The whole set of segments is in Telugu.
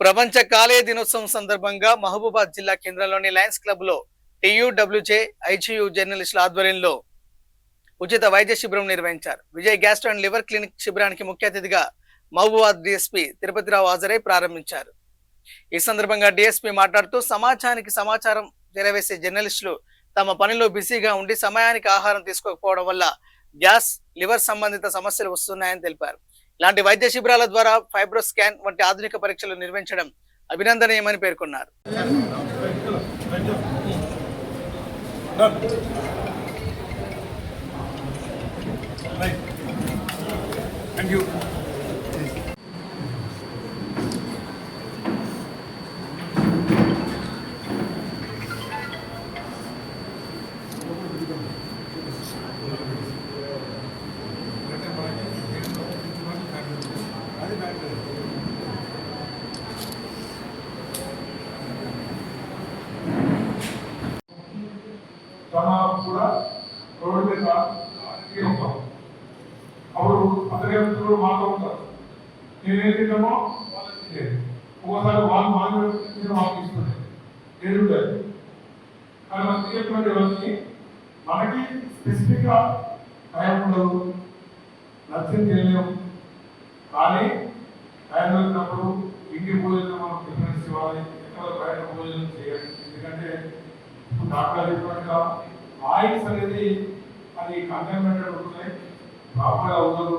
ప్రపంచ కాలేయ దినోత్సవం సందర్భంగా మహబూబాద్ జిల్లా కేంద్రంలోని లయన్స్ క్లబ్ లో టీయూడబ్ల్యూజే ఐజీయూ జర్నలిస్టుల ఆధ్వర్యంలో ఉచిత వైద్య శిబిరం నిర్వహించారు. Vijay gastro and liver clinic శిబిరానికి ముఖ్య అతిథిగా మహబూబాద్ డిఎస్పీ తిరుపతిరావు హాజరై ప్రారంభించారు. ఈ సందర్భంగా డిఎస్పీ మాట్లాడుతూ సమాజానికి సమాచారం చేరవేసే జర్నలిస్టులు తమ పనిలో బిజీగా ఉండి సమయానికి ఆహారం తీసుకోకపోవడం వల్ల గ్యాస్, లివర్ సంబంధిత సమస్యలు వస్తున్నాయని తెలిపారు. ఇలాంటి వైద్య శిబిరాల ద్వారా ఫైబ్రో స్కాన్ వంటి ఆధునిక పరీక్షలు నిర్వహించడం అభినందనీయమని పేర్కొన్నారు. కూడా రోడ్డు మీద తీరుస్తాం. అప్పుడు పత్రికలు మాతో ఉంటారు. నేనేం తిన్నామో వాళ్ళకి తెలియదు. ఒకసారి వాళ్ళు మాకు మాకు ఇస్తుంది ఎదుగుతారు. కానీ మనం తీయటువంటి వాళ్ళకి మనకి స్పెసిఫిక్గా టైం ఉండదు, నచ్చింది చేయలేము. కానీ టైం వచ్చినప్పుడు ఇంటి భోజనం మనం డిఫరెన్స్ ఇవ్వాలి, ఎక్కడ బయట భోజనం చేయాలి. ఎందుకంటే డాక్టర్ చెప్పినట్టుగా ఆయిల్స్ అనేది అది కంటైన్మెంటెడ్ ఉంటున్నాయి, ప్రాపర్గా ఉండదు.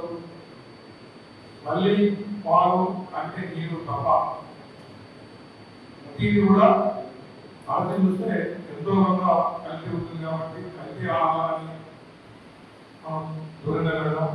మళ్ళీ పాలు అంటే నీరు తప్ప ఇది కూడా ఆలోచన చూస్తే ఎంతో కొంత కలిసి ఉంటుంది. కాబట్టి కలిసి ఆహారాన్ని మనం దూరంగా వెళ్ళడం